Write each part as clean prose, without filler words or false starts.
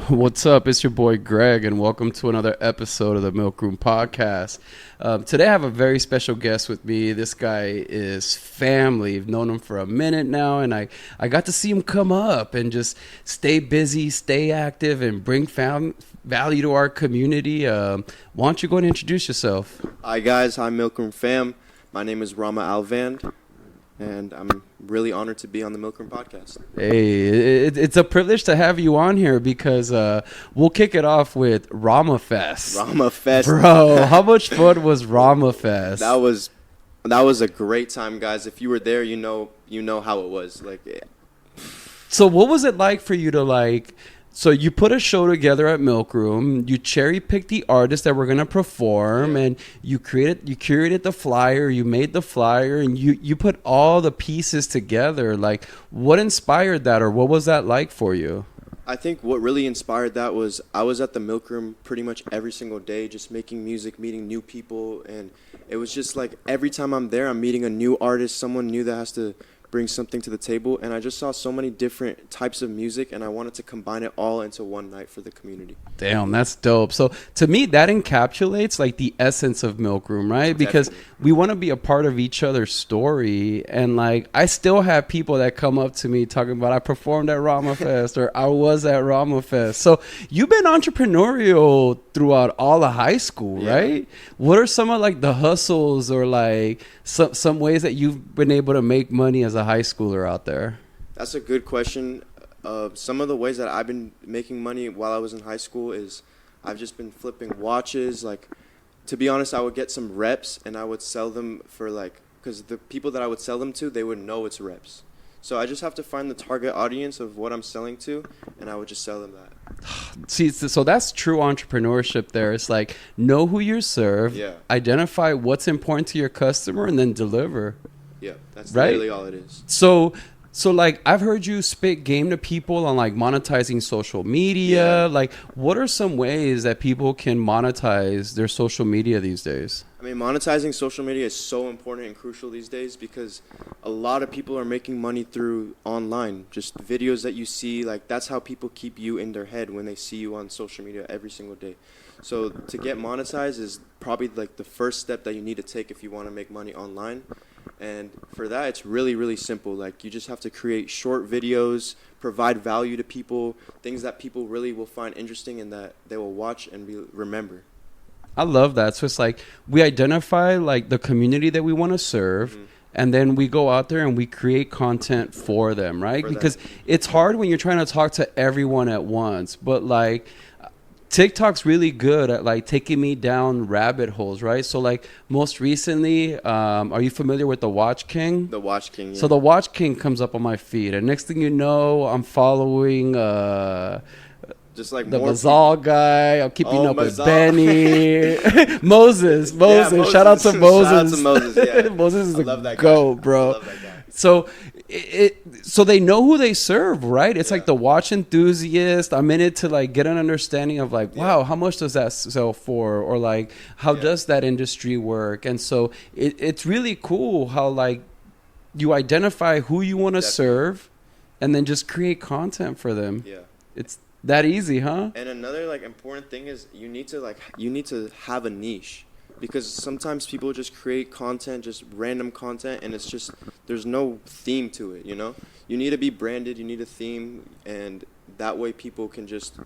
What's up? It's your boy Greg, and welcome to another episode of the Milk Room Podcast. Today I have a very special guest with me. This guy is family. I've known him for a minute now, and I got to see him come up and just stay busy, stay active, and bring value to our community. Why don't you go and introduce yourself? Hi guys, hi Milk Room fam. My name is Rama Alvand, and I'm really honored to be on the Milk Room Podcast. Hey, it's a privilege to have you on here because we'll kick it off with Rama Fest. Rama Fest. Bro, how much fun was Rama Fest? That was a great time, guys. If you were there, you know how it was. So what was it like for you to so you put a show together at Milk Room, you cherry picked the artists that were going to perform, and you curated the flyer, you made the flyer, and you put all the pieces together. Like, what inspired that, or what was that like for you? I think what really inspired that was I was at the Milk Room pretty much every single day, just making music, meeting new people, and it was just like every time I'm there, I'm meeting a new artist, someone new that has to bring something to the table, and I just saw so many different types of music, and I wanted to combine it all into one night for the community. Damn, that's dope. So to me, that encapsulates like the essence of Milk Room, right? Because we want to be a part of each other's story, and like I still have people that come up to me talking about I performed at Rama Fest or I was at Rama Fest. So you've been entrepreneurial throughout all of high school, right? What are some of like the hustles or like some ways that you've been able to make money as a high schooler out there? That's a good question. Some of the ways that I've been making money while I was in high school is I've just been flipping watches. Like, to be honest, I would get some reps and I would sell them for because the people that I would sell them to, they would know it's reps. So I just have to find the target audience of what I'm selling to, and I would just sell them that. See, so that's true entrepreneurship there. It's like, know who you serve, identify what's important to your customer, and then deliver. Yeah, that's literally all it is. So like I've heard you spit game to people on like monetizing social media. Like, what are some ways that people can monetize their social media these days? I mean, monetizing social media is so important and crucial these days because a lot of people are making money through online. Just videos that you see, like that's how people keep you in their head when they see you on social media every single day. So to get monetized is probably like the first step that you need to take if you want to make money online. And for that, it's really, really simple. Like, you just have to create short videos, provide value to people, things that people really will find interesting and that they will watch and remember. I love that. So it's like we identify like the community that we want to serve, and then we go out there and we create content for them, right? Because it's hard when you're trying to talk to everyone at once, but like TikTok's really good at like taking me down rabbit holes, right? So like most recently, are you familiar with the Watch King? The Watch King, yeah. So the Watch King comes up on my feed, and next thing you know, I'm following just like the more Mazal guy. I'm keeping up with Benny. Moses. Moses. Shout out to Moses. Shout out to Moses, yeah. Moses is I love a that goat, guy. bro. I love that guy. So they know who they serve, right? It's like the watch enthusiast. I'm in it to like get an understanding of like, wow, how much does that sell for? Or like, how does that industry work? And so it's really cool how like you identify who you want to serve and then just create content for them. Yeah. It's that easy, huh? And another like important thing is you need to have a niche. Because sometimes people just create content, just random content, and it's just, there's no theme to it, you know? You need to be branded, you need a theme, and that way people can just,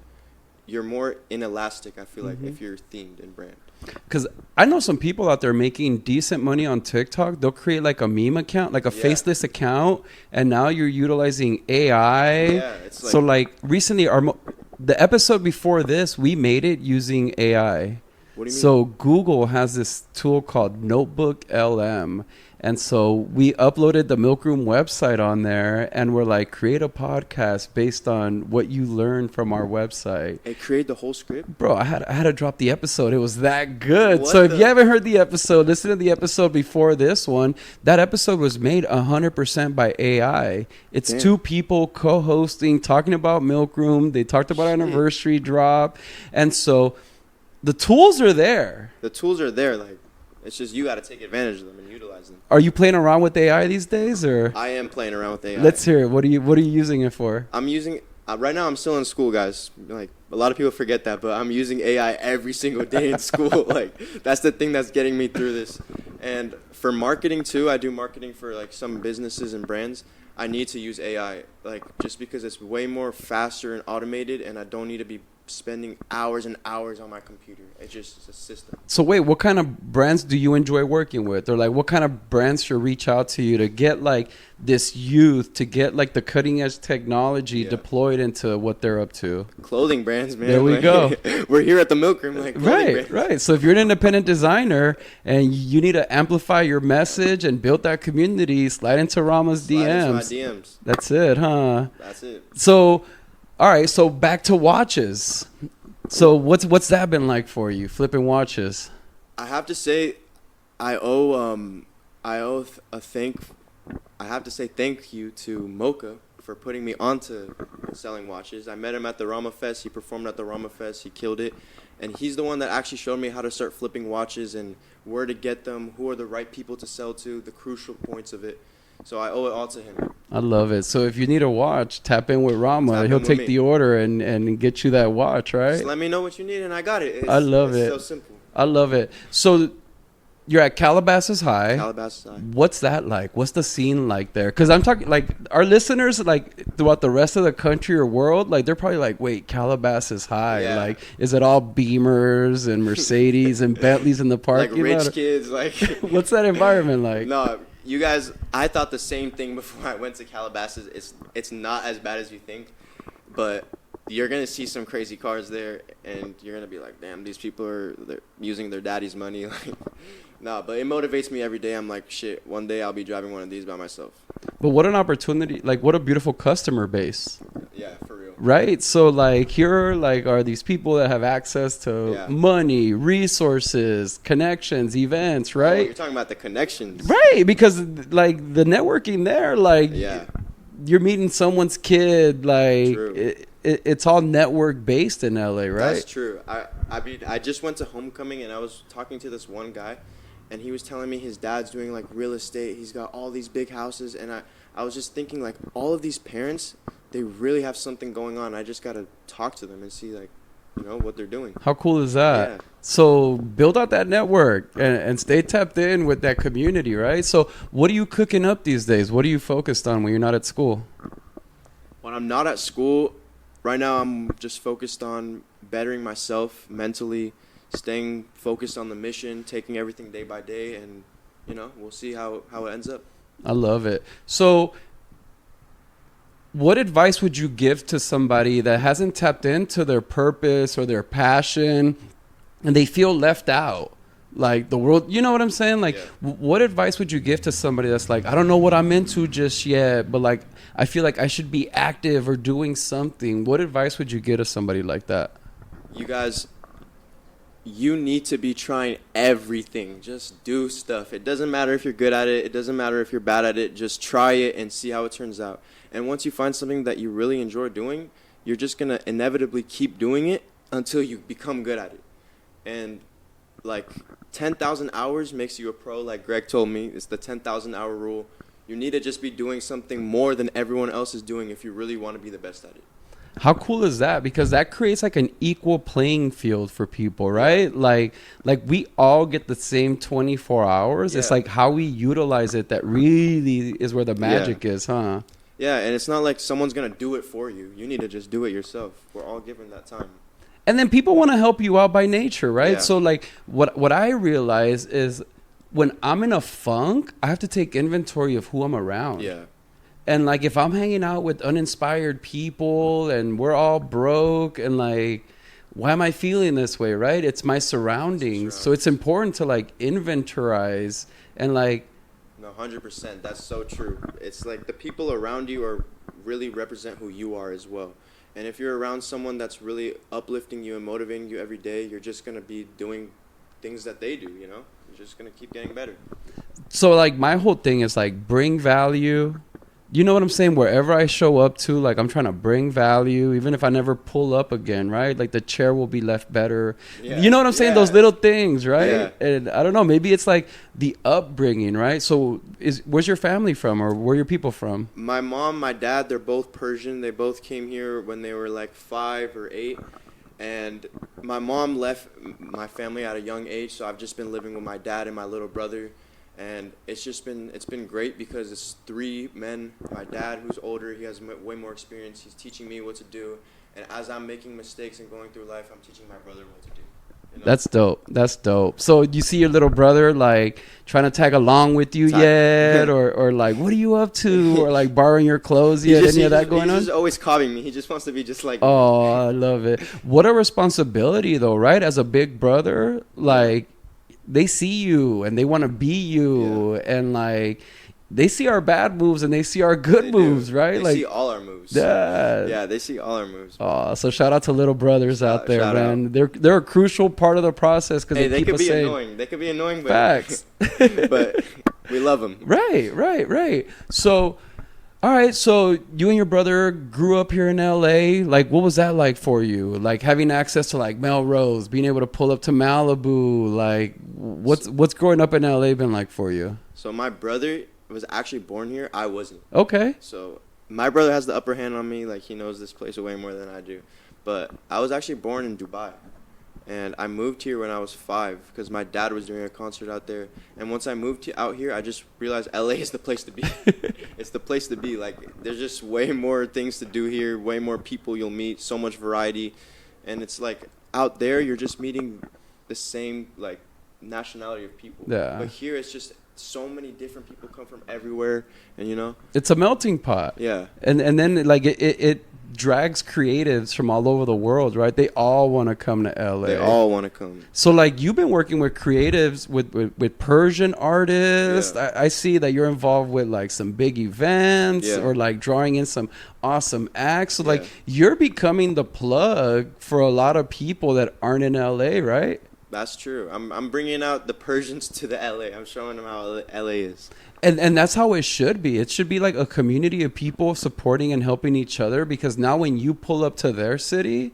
you're more inelastic, I feel like, if you're themed and brand. Because I know some people out there making decent money on TikTok. They'll create like a meme account, like a faceless account, and now you're utilizing AI. Yeah, it's like, so like recently, the episode before this, we made it using AI. What do you mean? So Google has this tool called Notebook LM. And so we uploaded the Milk Room website on there, and we're like, create a podcast based on what you learned from our website. It created the whole script? Bro, I had to drop the episode. It was that good. So if you haven't heard the episode, listen to the episode before this one. That episode was made 100% by AI. It's two people co-hosting, talking about Milk Room. They talked about anniversary drop. And so the tools are there. The tools are there. Like, it's just you got to take advantage of them and utilize them. Are you playing around with AI these days, or? I am playing around with AI. Let's hear it. What are you using it for? I'm Right now I'm still in school, guys. Like, a lot of people forget that, but I'm using AI every single day in school. Like, that's the thing that's getting me through this. And for marketing too, I do marketing for like some businesses and brands. I need to use AI, like, just because it's way more faster and automated, and I don't need to be spending hours and hours on my computer. It's a system. So wait, what kind of brands do you enjoy working with? Or like what kind of brands should reach out to you to get like this youth, to get like the cutting edge technology deployed into what they're up to? Clothing brands, man. There we go. We're here at the Milk Room, like, right. So if you're an independent designer and you need to amplify your message and build that community, slide into Rama's DMs. Slide into my DMs. That's it, huh? That's it. So, all right. So back to watches. So what's that been like for you, flipping watches? I have to say, I have to say thank you to Mocha for putting me onto selling watches. I met him at the Rama Fest. He performed at the Rama Fest. He killed it. And he's the one that actually showed me how to start flipping watches and where to get them, who are the right people to sell to, the crucial points of it. So I owe it all to him. I love it. So if you need a watch, tap in with Rama. He'll take the order and get you that watch, right? Just let me know what you need and I got it. I love it. It's so simple. I love it. So you're at Calabasas High. Calabasas High. What's that like? What's the scene like there? Because I'm talking, like, our listeners, like, throughout the rest of the country or world, like, they're probably like, wait, Calabasas High. Yeah. Like, is it all Beamers and Mercedes and Bentleys in the parking Like rich lot? kids, like. What's that environment like? No, you guys, I thought the same thing before I went to Calabasas. It's not as bad as you think, but you're going to see some crazy cars there, and you're going to be like, damn, these people they're using their daddy's money. Like, no, but it motivates me every day. I'm like, shit, one day I'll be driving one of these by myself. But what an opportunity. Like, what a beautiful customer base. Yeah, for real. Right? So, like, here, like, are these people that have access to money, resources, connections, events, right? Oh, you're talking about the connections. Right, because, like, the networking there, like, you're meeting someone's kid, like, it's all network-based in LA, right? That's true. I mean, I just went to homecoming, and I was talking to this one guy, and he was telling me his dad's doing, like, real estate. He's got all these big houses, and I was just thinking, like, all of these parents, they really have something going on. I just got to talk to them and see, like, you know, what they're doing. How cool is that? Yeah. So build out that network and stay tapped in with that community, right? So what are you cooking up these days? What are you focused on when you're not at school? When I'm not at school, right now I'm just focused on bettering myself mentally, staying focused on the mission, taking everything day by day, and, you know, we'll see how it ends up. I love it. So what advice would you give to somebody that hasn't tapped into their purpose or their passion and they feel left out? Like the world, you know what I'm saying? Like, what advice would you give to somebody that's like, I don't know what I'm into just yet, but like, I feel like I should be active or doing something. What advice would you give to somebody like that? You guys, you need to be trying everything. Just do stuff. It doesn't matter if you're good at it. It doesn't matter if you're bad at it. Just try it and see how it turns out. And once you find something that you really enjoy doing, you're just going to inevitably keep doing it until you become good at it. And like 10,000 hours makes you a pro, like Greg told me. It's the 10,000 hour rule. You need to just be doing something more than everyone else is doing if you really want to be the best at it. How cool is that? Because that creates like an equal playing field for people, right? Like we all get the same 24 hours. It's like how we utilize it that really is where the magic is, huh? Yeah, and it's not like someone's going to do it for you. You need to just do it yourself. We're all given that time. And then people want to help you out by nature, right? Yeah. So like what I realize is when I'm in a funk, I have to take inventory of who I'm around. Yeah. And like if I'm hanging out with uninspired people and we're all broke and like, why am I feeling this way, right? It's my surroundings. So it's important to like inventorize and like. No, 100%. That's so true. It's like the people around you really represent who you are as well. And if you're around someone that's really uplifting you and motivating you every day, you're just going to be doing things that they do, you know? You're just going to keep getting better. So like my whole thing is like bring value, you know what I'm saying? Wherever I show up to, like, I'm trying to bring value, even if I never pull up again, right? Like, the chair will be left better. Yeah. You know what I'm saying? Yeah. Those little things, right? Yeah. And I don't know, maybe it's like the upbringing, right? So where's your family from, or where are your people from? My mom, my dad, they're both Persian. They both came here when they were like 5 or 8. And my mom left my family at a young age, so I've just been living with my dad and my little brother. And it's been great because it's 3 men. My dad, who's older, he has way more experience. He's teaching me what to do. And as I'm making mistakes and going through life, I'm teaching my brother what to do. You know? That's dope. That's dope. So you see your little brother like trying to tag along with you yet, or like, what are you up to, or like borrowing your clothes yet? Any of that going on? He's just always copying me. He just wants to be just like me. Oh, I love it. What a responsibility, though, right? As a big brother, like, they see you and they want to be you, and like, they see our bad moves and they see our good moves, right? They like, see all our moves. Yeah, they see all our moves. Oh, so shout out to little brothers out there, man. They're a crucial part of the process because they could be annoying. They could be annoying, but facts. But we love them. Right. So, all right. So you and your brother grew up here in LA. Like, what was that like for you? Like having access to like Melrose, being able to pull up to Malibu. Like, what's growing up in LA been like for you? So my brother was actually born here. I wasn't. Okay. So my brother has the upper hand on me. Like, he knows this place way more than I do. But I was actually born in Dubai. And I moved here when I was 5 because my dad was doing a concert out there. And once I moved out here, I just realized LA is the place to be. It's the place to be. Like, there's just way more things to do here, way more people you'll meet, so much variety. And it's like out there, you're just meeting the same, like, nationality of people. Yeah. But here, it's just so many different people come from everywhere, and you know, it's a melting pot. Yeah. And then like it drags creatives from all over the world, right? They all want to come to LA. They all want to come. So like, you've been working with creatives with Persian artists. Yeah. I see that you're involved with like some big events, Yeah. or like drawing in some awesome acts. So like, Yeah. you're becoming the plug for a lot of people that aren't in LA, right? That's true. I'm bringing out the Persians to the LA. I'm showing them how LA is. And that's how it should be. It should be like a community of people supporting and helping each other, because now when you pull up to their city,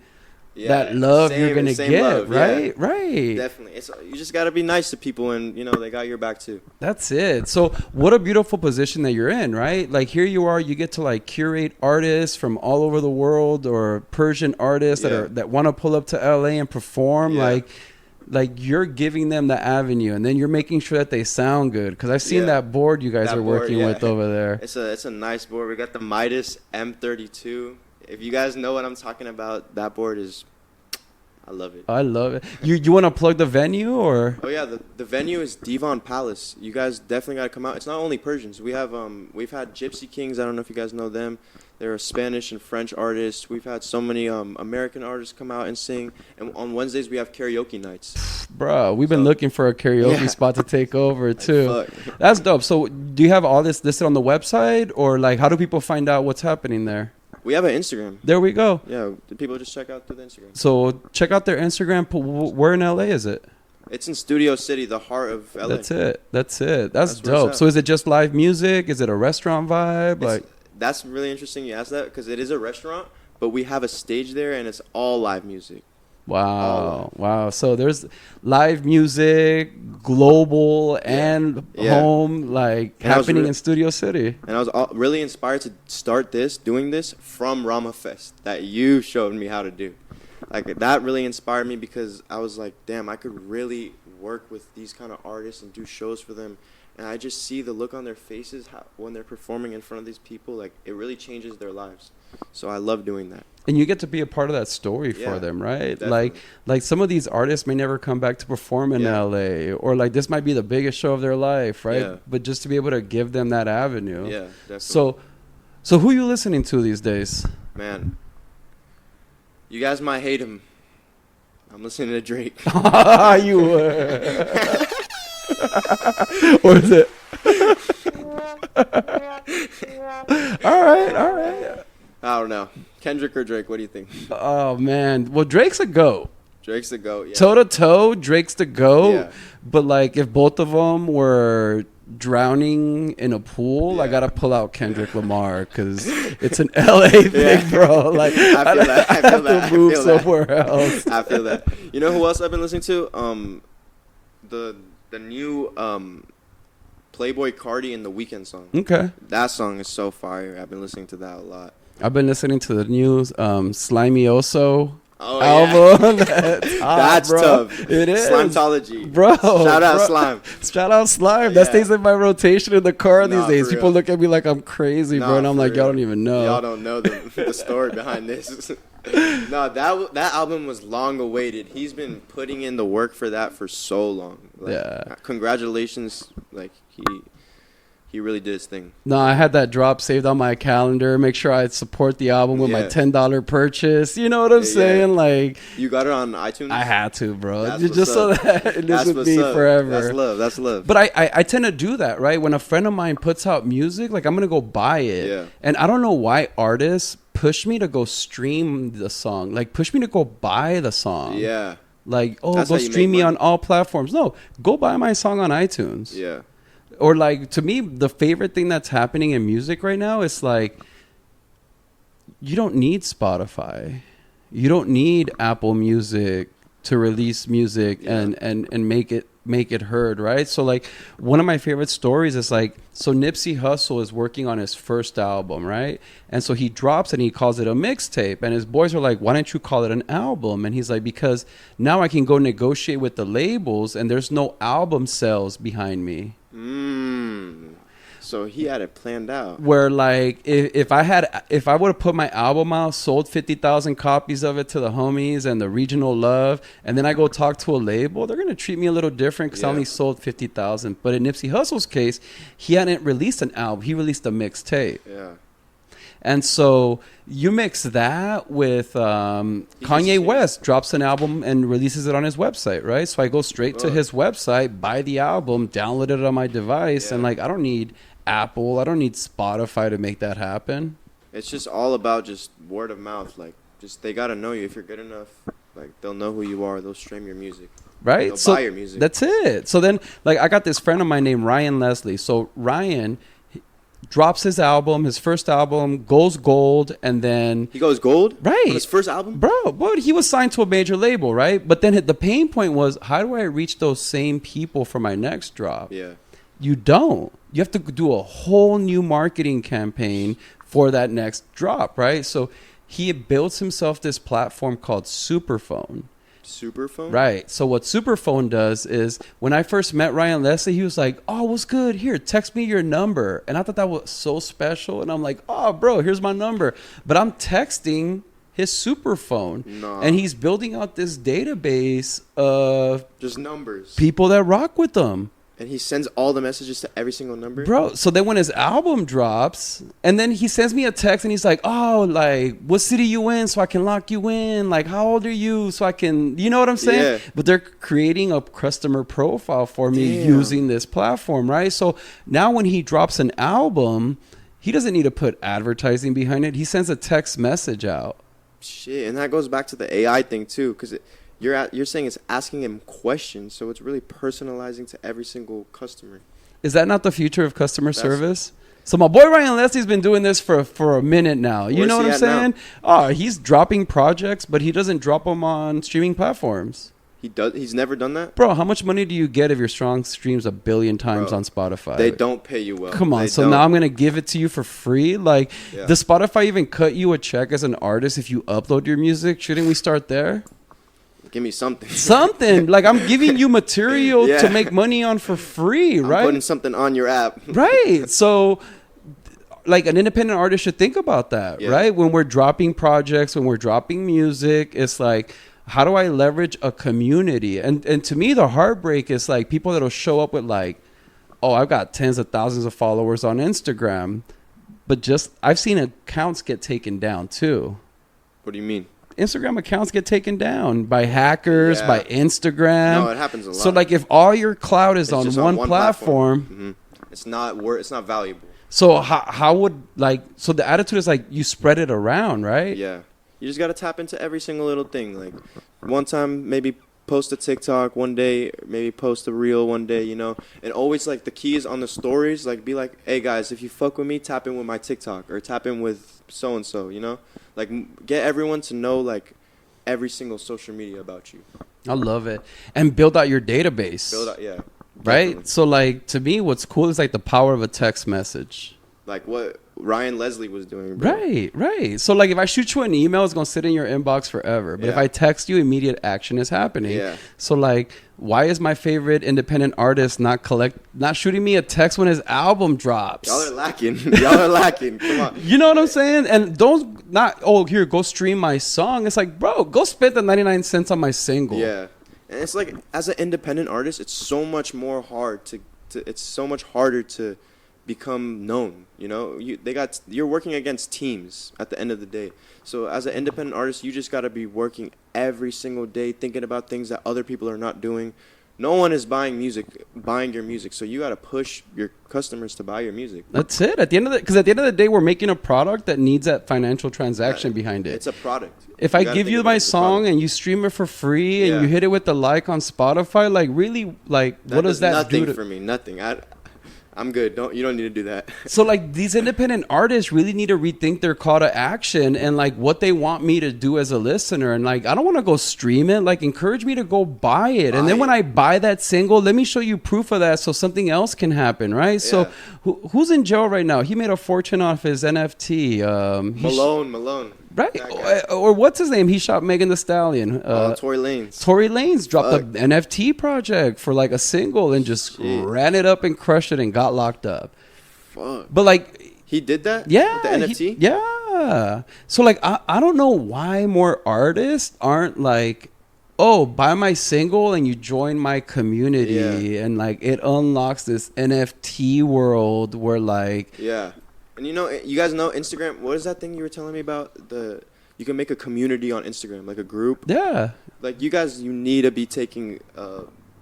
that love you're going to get, love, right? Yeah. Right. Definitely. You just got to be nice to people, and, you know, they got your back too. That's it. So what a beautiful position that you're in, right? Like, here you are, you get to like curate artists from all over the world, or Persian artists that want to pull up to LA and perform. Yeah. Like you're giving them the avenue, and then you're making sure that they sound good. Because I've seen that board you guys are working with over there. It's a nice board. We got the Midas M32. If you guys know what I'm talking about, that board is, I love it. I love it. You want to plug the venue, or? Oh yeah, the venue is Divan Palace. You guys definitely got to come out. It's not only Persians. We've had Gypsy Kings. I don't know if you guys know them. They're a Spanish and French artists. We've had so many American artists come out and sing. And on Wednesdays, we have karaoke nights. Bro, we've been looking for a karaoke spot to take over, too. That's dope. So do you have all this listed on the website? Or, like, how do people find out what's happening there? We have an Instagram. There we go. Yeah, people just check out through the Instagram. So check out their Instagram. Where in LA is it? It's in Studio City, the heart of LA. That's it. That's dope. So is it just live music? Is it a restaurant vibe? That's really interesting you asked that, because it is a restaurant, but we have a stage there, and it's all live music. Wow. So there's live music, global and home, like happening in Studio City. And I was really inspired to start doing this from Rama Fest that you showed me how to do. Like, that really inspired me, because I was like, damn, I could really work with these kind of artists and do shows for them. And I just see the look on their faces when they're performing in front of these people. Like, it really changes their lives. So I love doing that. And you get to be a part of that story for them, right? Definitely. Like some of these artists may never come back to perform in LA, or like this might be the biggest show of their life, right? Yeah. But just to be able to give them that avenue. Yeah, definitely. So who are you listening to these days? Man, you guys might hate him. I'm listening to Drake. You were. Or is it? All right. I don't know. Kendrick or Drake, what do you think? Oh, man. Well, Drake's a GOAT. Drake's the GOAT, yeah. Toe to toe, Drake's the GOAT. Yeah. But, like, if both of them were drowning in a pool, I gotta pull out Kendrick Lamar because it's an LA thing, bro. Like I feel that. I feel that. To move somewhere else. I feel that. You know who else I've been listening to? The new Playboy Cardi and The Weeknd song. Okay. That song is so fire. I've been listening to that a lot. I've been listening to the new Slimey-Oso Yeah. album. That's bro. tough. It is. Slimetology. Bro. Shout out Slime. Shout out Slime. That stays in my rotation in the car these days. People look at me like I'm crazy, bro. And I'm like, y'all don't even know. Y'all don't know the story behind this. No, that album was long awaited. He's been putting in the work for that for so long. Like, yeah. Congratulations. Like, he really did his thing. No, I had that drop saved on my calendar. Make sure I support the album with my $10 purchase. You know what I'm saying? Like, you got it on iTunes? I had to, bro. That's just so that it lives with me forever. That's love. That's love. But I tend to do that, right? When a friend of mine puts out music, like I'm gonna go buy it. Yeah. And I don't know why artists push me to go stream the song. Like push me to go buy the song. Yeah. Like, oh, go stream me on all platforms. No, go buy my song on iTunes. Yeah. Or like, to me, the favorite thing that's happening in music right now is like, you don't need Spotify. You don't need Apple Music to release music and make it heard, right? So like, one of my favorite stories is like, so Nipsey Hussle is working on his first album, right? And so he drops it and he calls it a mixtape. And his boys are like, why don't you call it an album? And he's like, because now I can go negotiate with the labels and there's no album sales behind me. So he had it planned out. Where like if I would have put my album out, sold 50,000 copies of it to the homies and the regional love, and then I go talk to a label, they're gonna treat me a little different because I only sold 50,000. But in Nipsey Hussle's case, he hadn't released an album; he released a mixtape. Yeah. And so you mix that with Kanye West drops an album and releases it on his website, right? So I go straight to his website, buy the album, download it on my device, and like I don't need Apple, I don't need Spotify to make that happen. It's just all about just word of mouth. Like, just they gotta know you. If you're good enough, like they'll know who you are. They'll stream your music. Right? They'll buy your music. That's it. So then, like, I got this friend of mine named Ryan Leslie. So Ryan drops his album, his first album, goes gold, and then he goes gold? Right. On his first album? Bro, but he was signed to a major label, right? But then the pain point was, how do I reach those same people for my next drop? Yeah. You don't. You have to do a whole new marketing campaign for that next drop, right? So he builds himself this platform called Superphone. Superphone? Right. So what Superphone does is, when I first met Ryan Leslie, he was like, oh, what's good? Here, text me your number. And I thought that was so special. And I'm like, oh, bro, here's my number. But I'm texting his Superphone. Nah. And he's building out this database of just numbers. People that rock with them. And he sends all the messages to every single number? Bro, so then when his album drops, and then he sends me a text and he's like, oh, like, what city you in so I can lock you in? Like, how old are you so I can, you know what I'm saying? Yeah. But they're creating a customer profile for me using this platform, right? So now when he drops an album, he doesn't need to put advertising behind it. He sends a text message out. Shit, and that goes back to the AI thing too, because you're saying it's asking him questions, so it's really personalizing to every single customer. Is that not the future of customer service? So my boy Ryan Leslie's been doing this for a minute now. You know what I'm saying? Oh, he's dropping projects, but he doesn't drop them on streaming platforms. He does. He's never done that? Bro, how much money do you get if your song streams 1 billion times on Spotify? They don't pay you well. Come on. Now I'm going to give it to you for free? Like, does Spotify even cut you a check as an artist if you upload your music? Shouldn't we start there? Give me something. Something. Like, I'm giving you material to make money on for free, right? I'm putting something on your app. Right. So, like, an independent artist should think about that, right? When we're dropping projects, when we're dropping music, it's like, how do I leverage a community? And to me, the heartbreak is like people that'll show up with like, oh, I've got tens of thousands of followers on Instagram. But I've seen accounts get taken down too. What do you mean? Instagram accounts get taken down by hackers, by Instagram. No, it happens a lot. So like if all your cloud is on one platform, it's not valuable. So how would so the attitude is like you spread it around, right? Yeah. You just got to tap into every single little thing. Like one time maybe post a TikTok one day, maybe post a reel one day, you know, and always like the key is on the stories, like be like, hey guys, if you fuck with me, tap in with my TikTok or tap in with so and so, you know, like get everyone to know like every single social media about you. I love it. And build out your database. Build out, yeah. Right? Definitely. So like to me what's cool is like the power of a text message. Like what Ryan Leslie was doing, bro. Right. So like if I shoot you an email, it's gonna sit in your inbox forever. But if I text you, immediate action is happening. Yeah. So like, why is my favorite independent artist not shooting me a text when his album drops? Y'all are lacking. Y'all are lacking. Come on. You know what I'm saying? And don't here, go stream my song. It's like, bro, go spend the 99 cents on my single. Yeah. And it's like as an independent artist, it's so much more hard it's so much harder to become known, you know. You're working against teams at the end of the day. So as an independent artist, you just got to be working every single day, thinking about things that other people are not doing. No one is buying your music, so you got to push your customers to buy your music. That's it. Because at the end of the day, we're making a product that needs that financial transaction behind it. It's a product. If I give you my song and you stream it for free and you hit it with the like on Spotify, like really, like what does that do? Nothing for me. Nothing. I'm good. You don't need to do that. So like these independent artists really need to rethink their call to action and like what they want me to do as a listener. And like, I don't want to go stream it. Like encourage me to go buy it. And then when I buy that single, let me show you proof of that so something else can happen. Right. Yeah. So who's in jail right now? He made a fortune off his NFT. Malone. Right. Or what's his name? He shot Megan Thee Stallion. Tory Lanez. Tory Lanez dropped an NFT project for like a single and just ran it up and crushed it and got locked up. Fuck. But like... He did that? Yeah. With the NFT? Yeah. So like, I don't know why more artists aren't like, oh, buy my single and you join my community. Yeah. And like, it unlocks this NFT world where like... Yeah. And you know, you guys know Instagram. What is that thing you were telling me about? You can make a community on Instagram, like a group. Yeah. Like you need to be taking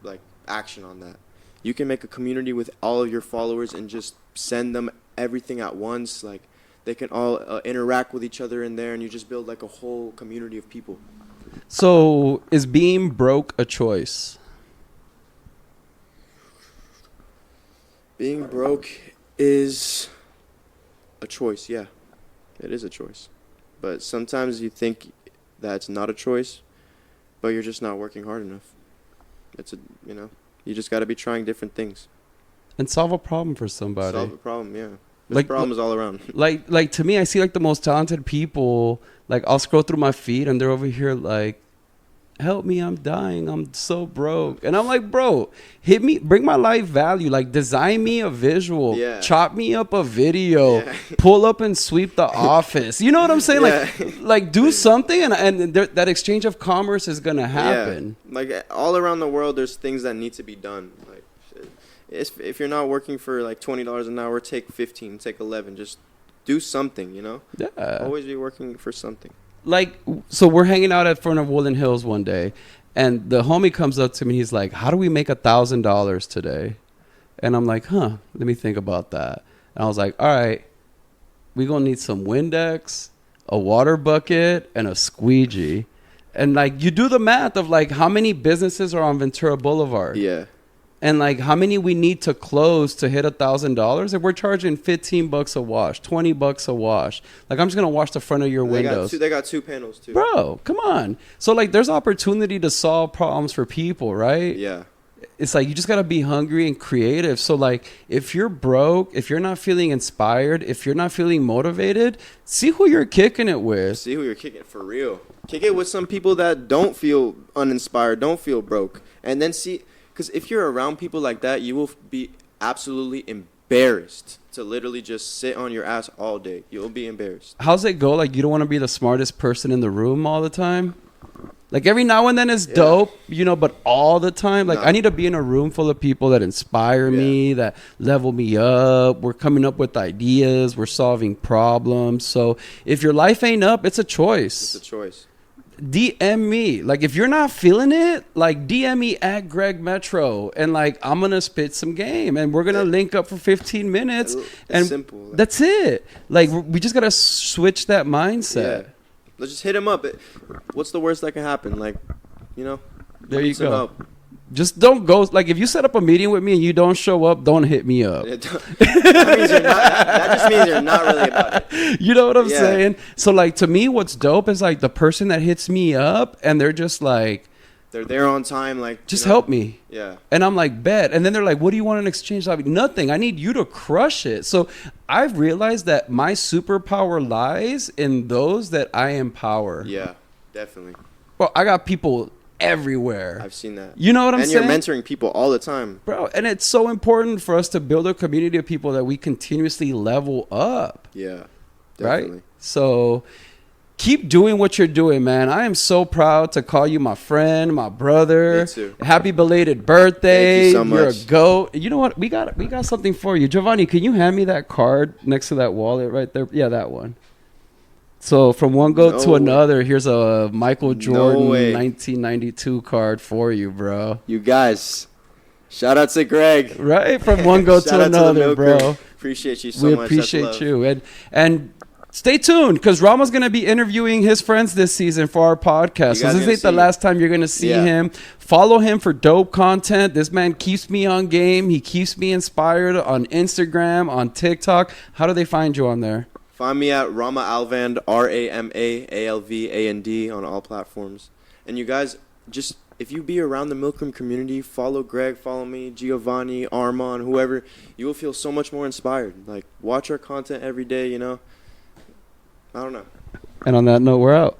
like action on that. You can make a community with all of your followers and just send them everything at once. Like they can all interact with each other in there, and you just build like a whole community of people. So is being broke a choice? Being broke is a choice, yeah. It is a choice. But sometimes you think that it's not a choice, but you're just not working hard enough. You just got to be trying different things. And solve a problem for somebody. Solve a problem, yeah. There's problems all around. Like to me, I see like the most talented people, like I'll scroll through my feed and they're over here like, help me, I'm dying, I'm so broke. And I'm like, bro, hit me, bring my life value, like design me a visual, chop me up a video, pull up and sweep the office. You know what I'm saying? Like do something and that exchange of commerce is going to happen. Yeah. Like all around the world, there's things that need to be done. Like if you're not working for like $20 an hour, take 15, take 11, just do something, you know? Yeah. Always be working for something. Like, so we're hanging out at front of Woodland Hills one day, and the homie comes up to me. He's like, how do we make $1,000 today? And I'm like, let me think about that. And I was like, all right, we're going to need some Windex, a water bucket, and a squeegee. And like, you do the math of like how many businesses are on Ventura Boulevard. Yeah. And like how many we need to close to hit $1,000, and we're charging $15 a wash, $20 a wash. Like I'm just gonna wash the front of your windows. They got two panels too. Bro, come on. So like there's opportunity to solve problems for people, right? Yeah. It's like you just gotta be hungry and creative. So like if you're broke, if you're not feeling inspired, if you're not feeling motivated, see who you're kicking it with. See who you're kicking it for real. Kick it with some people that don't feel uninspired, don't feel broke, and then see. Because if you're around people like that, you will be absolutely embarrassed to literally just sit on your ass all day. You'll be embarrassed. How's it go? Like, you don't want to be the smartest person in the room all the time? Like, every now and then is dope, you know, but all the time? Like, I need to be in a room full of people that inspire me, that level me up. We're coming up with ideas. We're solving problems. So if your life ain't up, it's a choice. It's a choice. DM me. Like, if you're not feeling it, like, DM me at Greg Metro, and like, I'm gonna spit some game, and we're gonna link up for 15 minutes. It's simple. That's it. Like, we just gotta switch that mindset. Yeah. Let's just hit him up. What's the worst that can happen? Like, you know, There you some go. help. Just don't go. Like, if you set up a meeting with me and you don't show up, don't hit me up. That means you're not. That just means you're not really about it. You know what I'm Yeah. saying? So, like, to me, what's dope is, like, the person that hits me up and they're just like, They're there on time. Like, just help me. Yeah. And I'm like, bet. And then they're like, what do you want in exchange? I'm like, nothing. I need you to crush it. So I've realized that my superpower lies in those that I empower. Yeah, definitely. Well, I got people everywhere. I've seen that. You know what I'm saying? And you're mentoring people all the time. Bro, and it's so important for us to build a community of people that we continuously level up. Yeah, definitely. Right? So keep doing what you're doing, man. I am so proud to call you my friend, my brother. Me too. Happy belated birthday. Thank you so You're much. a goat. You know what? We got something for you. Giovanni, can you hand me that card next to that wallet right there? Yeah, that one. So from one goat to No another, here's a Michael Jordan way. 1992 card for you, bro. You guys, shout out to Greg. Right? From one goat Shout to out the another, Milk bro. Room. Appreciate you so We much. appreciate That's love. you. And stay tuned, because Rama's going to be interviewing his friends this season for our podcast. You So guys this gonna ain't the see- last time you're going to see Yeah. him. Follow him for dope content. This man keeps me on game. He keeps me inspired on Instagram, on TikTok. How do they find you on there? Find me at Rama Alvand, RAMAALVAND on all platforms. And you guys, just if you be around the Milk Room community, follow Greg, follow me, Giovanni, Armand, whoever. You will feel so much more inspired. Like, watch our content every day, you know. I don't know. And on that note, we're out.